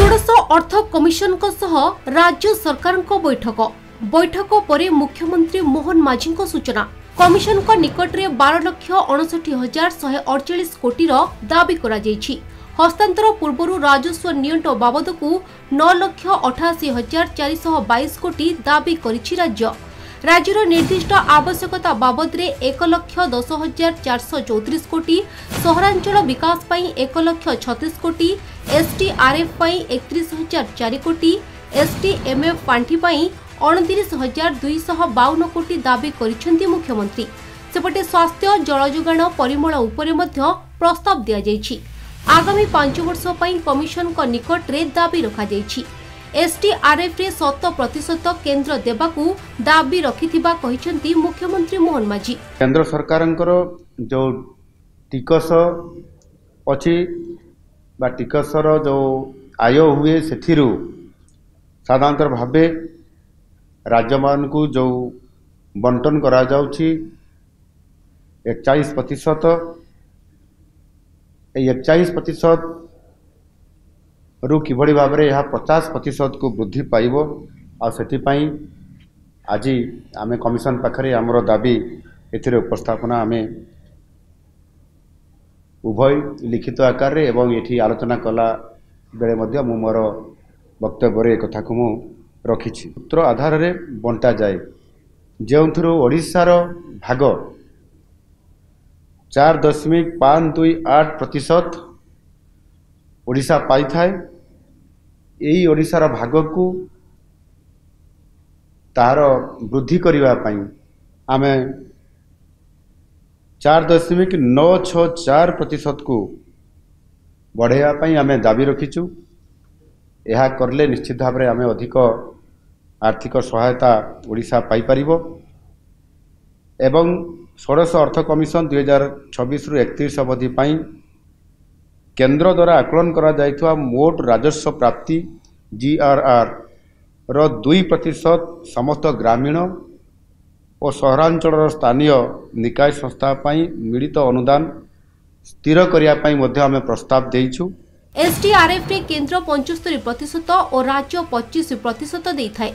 षोडश अर्थ कमिशन राज्य सरकार बैठक पर मुख्यमंत्री मोहन माझी सूचना। कमिशन निकट में 12,59,148 कोटीर दाबी करा जायछि। हस्तांतर पूर्व राजस्व नियंट बाबद को 9,88,422 कोटी दाबी करिछि राज्य। राज्यर निर्दिष्ट आवश्यकता बाबद रे 1,10,434 कोटी, सहरांचल विकास पाई 1,36,000 कोटी, एसटीआरएफ पाई 31,004 कोटी, एसटीएमएफ पांठी पाई 29,252 कोटी दाबी करिसेंती मुख्यमंत्री। सेपटे स्वास्थ्य जलयोगाण परिमल उपरे मध्य प्रस्ताव दिया जायछि। आगामी 5 वर्ष पाई कमिशन को निकट रे दाबी रखा जायछि। एसटीआरएफ रे 100% केंद्र देबाकू दाबी रखिथिबा कहिसेंती मुख्यमंत्री मोहन माझी। केंद्र सरकारंकर जो टिकस अछि बा टिकसर जो आय हुए सेथिरु साधारणतः भाबे राज्य मान को जो बंटन करा जाउछि 41%। 41% रु किभଳି भाबरे यह 50% को वृद्धि पाइबो। आ सेथिपाई आज आमे कमिशन पाखरे हमर दाबी एथिरे उपस्थापना आमे उभय लिखित आकार रे एवं एठी आलोचना कला बेले मध्य मु मोर वक्तव्य रे कथा को मु रखिछि। सूत्र आधार रे बंटा जाए जेउथरो ओडिसा रो भाग 4.528% ओडिशा पाई थाए। यही ओडिशार भाग को तार वृद्धि करिवा पई आमे 4.964% को बढ़ाइवा पई आमे दाबी रखिछु। यह करले निश्चित भाव में आमे अधिक आर्थिक सहायता ओडिशा पाई परिबो एवं षोडश अर्थ कमिशन 2026 रु 31 अवधि पई केंद्र द्वारा आकलन करा जायथवा मोट राजस्व प्राप्ति जीआरआर रो 2% समस्त ग्रामीण और सहरांचल स्थानीय निकाय संस्था पाई मिलित अनुदान स्थिर करिया पाई मध्य आमे प्रस्ताव देइछु। एसटीआरएफ रे केंद्र 75% और राज्य 25% देइथाय।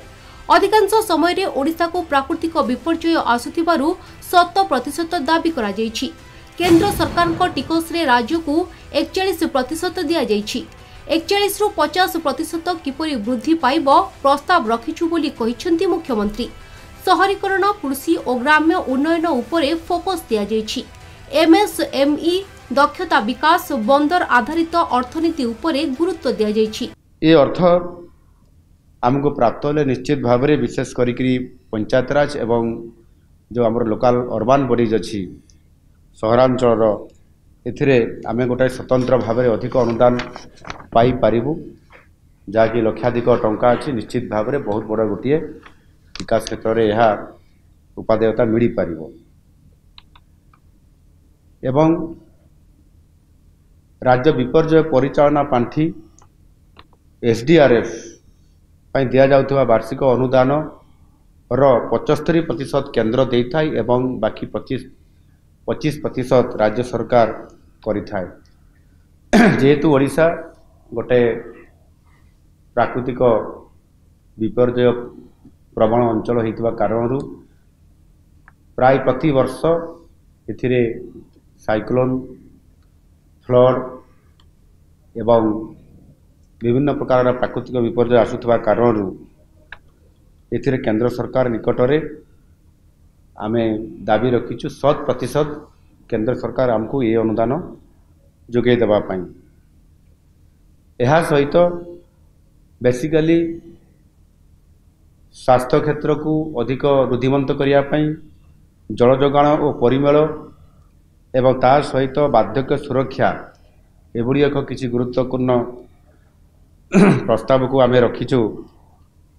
अधिकांश समय रे ओडिशा को प्राकृतिक विपर्यय आसुथिबारु 100% दाबी करा जायछि। केंद्र सरकार को टिकस रे राज्य को 41% दिया जायछि। 41 रु 50% किपरि वृद्धि पाइब प्रस्ताव रखिछु बोली कहिसेंती मुख्यमंत्री। शहरीकरण, कृषि और ग्राम्य उन्नयन उपरे फोकस दिया जायछि। एमएसएमई, दक्षता विकास, बंदर आधारित अर्थनीति उपरे गुरुत्व दिया जायछि। ए अर्थ हमको प्राप्त होले निश्चित भाव में विशेष करी पंचायत राज एवं जो हमर लोकल अर्बान बॉडीज अछि सहरांचल एथिरे आमे गोटे स्वतंत्र भाव में अधिक अनुदान पाई पारिबु जहाँकि लक्षाधिक टंका अच्छी। निश्चित भाव में बहुत बड़ गोटे विकास क्षेत्र में यह उपादेयता मिल पारिबो एवं राज्य विपर्यय परिचालना पांठी एसडीआरएफ पाई दिया जाउथवा वार्षिक अनुदान रो 75% केंद्र देइथाय एवं बाकी 25% राज्य सरकार करिथाय। जेहेतु ओडिशा गोटे प्राकृतिक विपर्यय प्रबल अंचल होइतबा कारणरू प्राय प्रति वर्ष एथिरे साइक्लोन, फ्लड एवं विभिन्न प्रकार प्राकृतिक विपर्यय आसुथबा कारणरू एथिरे केंद्र सरकार निकटरे आमे दाबी रखिछु 100% केंद्र सरकार हमको ये अनुदान जोगे देबा पाई। एहा सहित बेसिकली स्वास्थ्य क्षेत्र को अधिक रुद्धिमंत करिया पाई, जल जोगाण और परिमल एवं ता सहित बार्धक्य सुरक्षा एभली एक किसी गुरुत्वपूर्ण प्रस्ताव को आमे रखिछु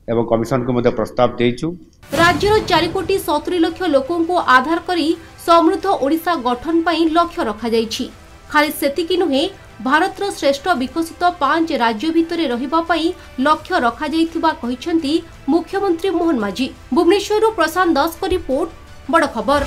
एवं कमिशन को मध्य प्रस्ताव देइछु। राज्यर 4,70,00,000 लोकों को आधार करी समृद्ध ओडिशा गठन पाई लक्ष्य रखा जायछि। खाली सेतिकी नुहे, भारतर श्रेष्ठ विकसित 5 राज्य भितरे रहिबा पाई लक्ष्य रखा जायथिबा कहिसेंती मुख्यमंत्री मोहन माझी। भुवनेश्वर प्रशांत दास को रिपोर्ट, बड़ खबर।